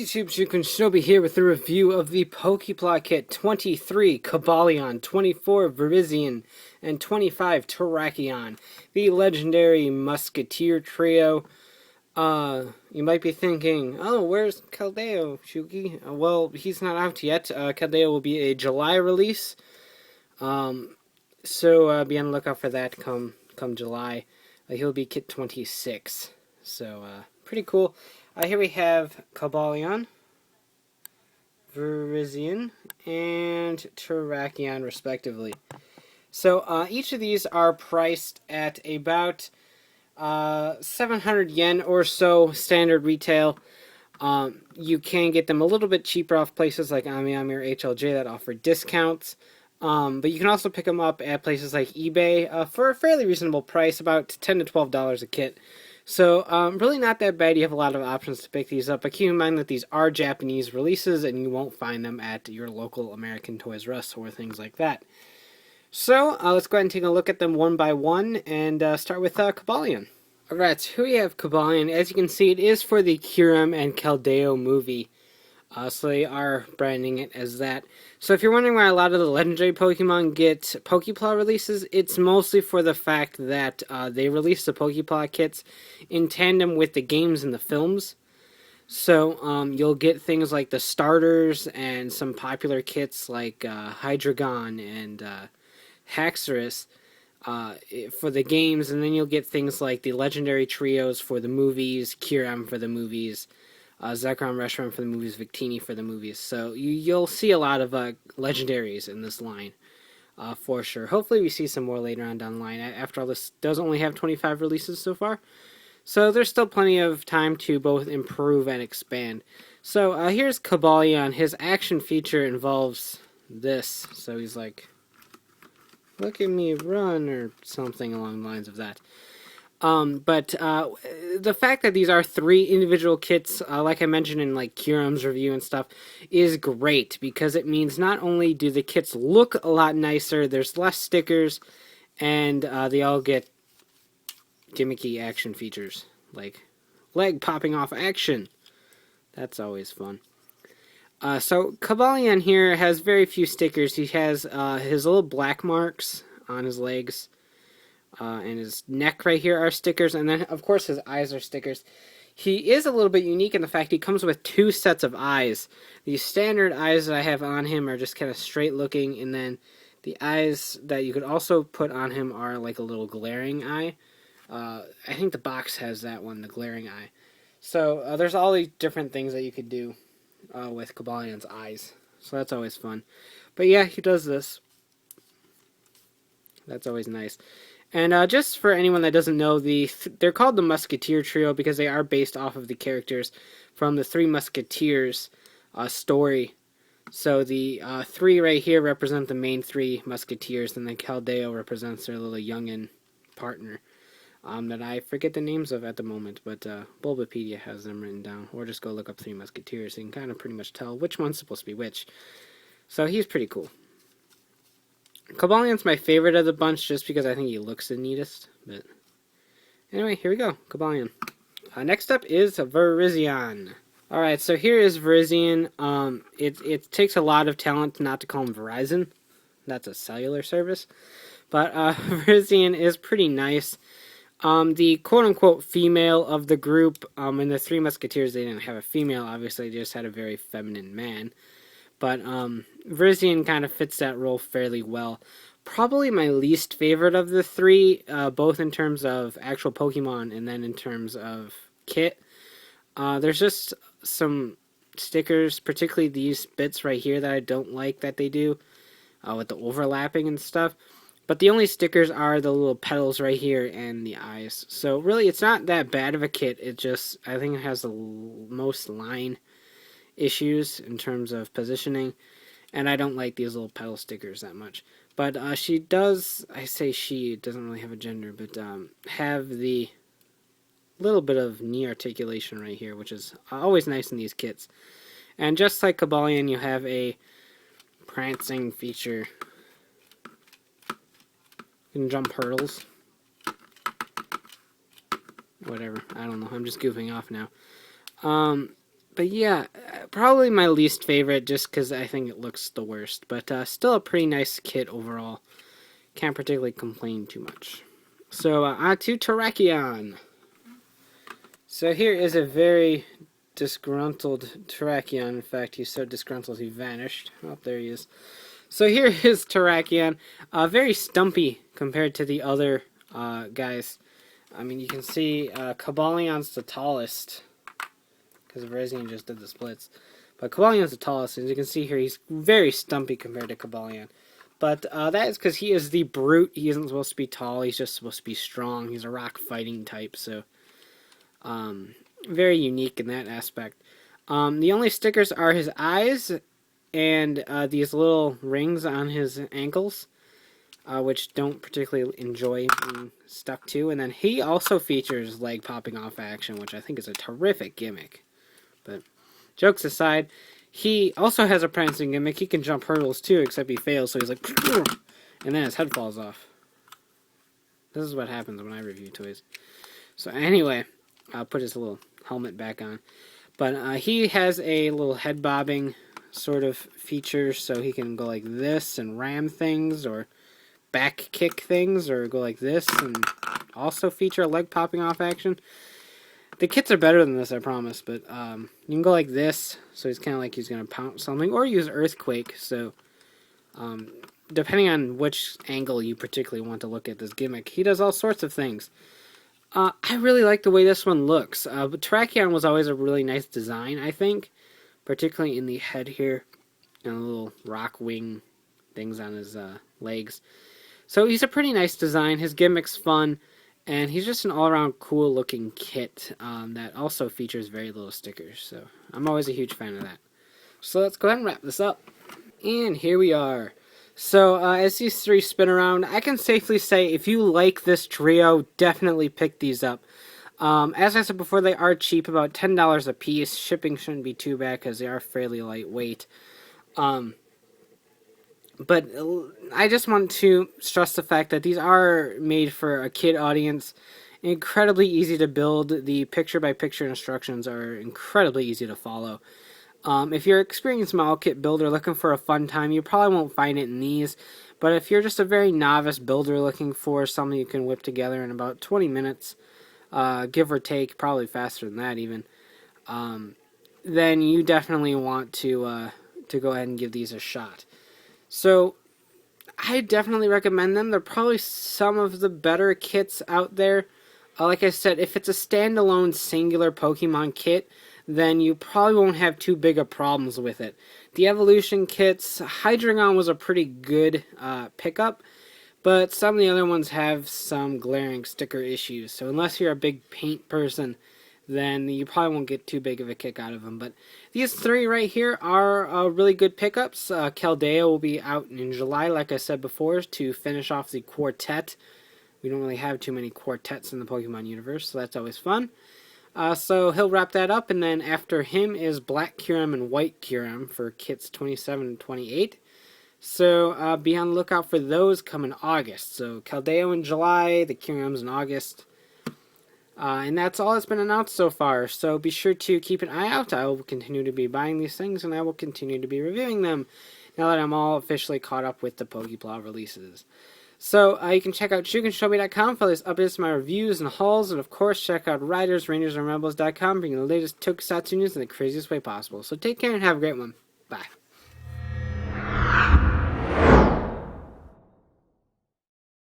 YouTube, Shukun Shinobi here with a review of the PokéPla kit 23 Cobalion, 24 Virizion, and 25 Terrakion, the legendary Musketeer trio. You might be thinking, oh, where's Keldeo, Shuki? Well, he's not out yet. Keldeo will be a July release, so be on the lookout for that come July. He'll be kit 26, so pretty cool. Here we have Cobalion, Virizion, and Terrakion, respectively. So each of these are priced at about 700 yen or so standard retail. You can get them a little bit cheaper off places like AmiAmi or HLJ that offer discounts. But you can also pick them up at places like eBay for a fairly reasonable price, about $10 to $12 a kit. So, really not that bad. You have a lot of options to pick these up, but keep in mind that these are Japanese releases, and you won't find them at your local American Toys R Us or things like that. So, let's go ahead and take a look at them one by one, and start with Cobalion. Alright, so here we have Cobalion. As you can see, it is for the Kyurem and Keldeo movie. So they are branding it as that. So if you're wondering why a lot of the legendary Pokemon get PokéPla releases, it's mostly for the fact that they release the PokéPla kits in tandem with the games and the films. So you'll get things like the starters and some popular kits like Hydreigon and Haxorus for the games, and then you'll get things like the legendary trios for the movies, Kyurem for the movies, Zekrom, Reshiram for the movies, Victini for the movies. So you'll see a lot of legendaries in this line, for sure. Hopefully we see some more later on down the line. After all, this does only have 25 releases so far. So there's still plenty of time to both improve and expand. So here's Cobalion. His action feature involves this. So he's like, look at me run, or something along the lines of that. But the fact that these are 3 individual kits, like I mentioned in like Kyurem's review and stuff, is great, because it means not only do the kits look a lot nicer, there's less stickers, and they all get gimmicky action features, like leg popping off action. That's always fun. So Cobalion here has very few stickers. He has his little black marks on his legs. And his neck right here are stickers, and then, of course, his eyes are stickers. He is a little bit unique in the fact he comes with 2 sets of eyes. The standard eyes that I have on him are just kind of straight looking, and then the eyes that you could also put on him are like a little glaring eye. I think the box has that one, the glaring eye. So there's all these different things that you could do with Cobalion's eyes. So that's always fun. But yeah, he does this. That's always nice. And just for anyone that doesn't know, they're called the Musketeer Trio because they are based off of the characters from the Three Musketeers story. So the 3 right here represent the main 3 Musketeers, and then Keldeo represents their little youngin' partner that I forget the names of at the moment, but Bulbapedia has them written down. Or just go look up 3 Musketeers, so you can kind of pretty much tell which one's supposed to be which. So he's pretty cool. Cobalion's my favorite of the bunch just because I think he looks the neatest. But anyway, here we go. Cobalion. Next up is Virizion. Alright, so here is Virizion. It takes a lot of talent not to call him Verizon. That's a cellular service. But Virizion is pretty nice. The quote-unquote female of the group, in the 3 Musketeers, they didn't have a female. Obviously, they just had a very feminine man. But Virizion kind of fits that role fairly well. Probably my least favorite of the 3, both in terms of actual Pokemon and then in terms of kit. There's just some stickers, particularly these bits right here, that I don't like that they do with the overlapping and stuff. But the only stickers are the little petals right here and the eyes. So really, it's not that bad of a kit. It just, I think it has the most line issues in terms of positioning, and I don't like these little petal stickers that much. But she does, I say she, it doesn't really have a gender, but have the little bit of knee articulation right here, which is always nice in these kits. And just like Cobalion, you have a prancing feature. You can jump hurdles. Whatever, I don't know, I'm just goofing off now. But yeah, probably my least favorite just because I think it looks the worst. But still a pretty nice kit overall. Can't particularly complain too much. So on to Terrakion. So here is a very disgruntled Terrakion. In fact, he's so disgruntled he vanished. Oh, there he is. So here is Terrakion. Very stumpy compared to the other guys. I mean, you can see Cobalion's the tallest, because Virizion just did the splits. But Cobalion's the tallest, as you can see here, he's very stumpy compared to Cobalion. But that is because he is the brute. He isn't supposed to be tall, he's just supposed to be strong. He's a rock fighting type, so very unique in that aspect. The only stickers are his eyes and these little rings on his ankles, which don't particularly enjoy being stuck to. And then he also features leg popping off action, which I think is a terrific gimmick. But jokes aside, he also has a prancing gimmick. He can jump hurdles too, except he fails, so he's like, and then his head falls off. This is what happens when I review toys. So anyway, I'll put his little helmet back on. But he has a little head bobbing sort of feature, so he can go like this and ram things, or back kick things, or go like this and also feature a leg popping off action. The kits are better than this, I promise, but you can go like this, so he's kind of like he's going to pounce something, or use Earthquake, so depending on which angle you particularly want to look at this gimmick, he does all sorts of things. I really like the way this one looks, but Terrakion was always a really nice design, I think, particularly in the head here, and the little rock wing things on his legs. So he's a pretty nice design, his gimmick's fun, and he's just an all-around cool-looking kit that also features very little stickers. So I'm always a huge fan of that. So let's go ahead and wrap this up. And here we are. So as these three spin around, I can safely say if you like this trio, definitely pick these up. As I said before, they are cheap, about $10 a piece. Shipping shouldn't be too bad because they are fairly lightweight. But I just want to stress the fact that these are made for a kid audience. Incredibly easy to build. The picture-by-picture instructions are incredibly easy to follow. If you're an experienced model kit builder looking for a fun time, you probably won't find it in these. But if you're just a very novice builder looking for something you can whip together in about 20 minutes, give or take, probably faster than that even, then you definitely want to go ahead and give these a shot. So, I definitely recommend them. They're probably some of the better kits out there. Like I said, if it's a standalone singular Pokemon kit, then you probably won't have too big of problems with it. The evolution kits, Hydreigon was a pretty good pickup, but some of the other ones have some glaring sticker issues. So unless you're a big paint person, then you probably won't get too big of a kick out of them. But these three right here are really good pickups. Keldeo will be out in July, like I said before, to finish off the quartet. We don't really have too many quartets in the Pokemon universe, so that's always fun. So he'll wrap that up, and then after him is Black Kyurem and White Kyurem for kits 27 and 28. So be on the lookout for those come in August. So Keldeo in July, the Kyurems in August. And that's all that's been announced so far, so be sure to keep an eye out. I will continue to be buying these things, and I will continue to be reviewing them now that I'm all officially caught up with the PokéPla releases. So you can check out ShukenShowme.com for latest updates to my reviews and hauls, and of course check out Riders, Rangers, and Rebels.com bringing the latest Tokusatsu news in the craziest way possible. So take care and have a great one. Bye.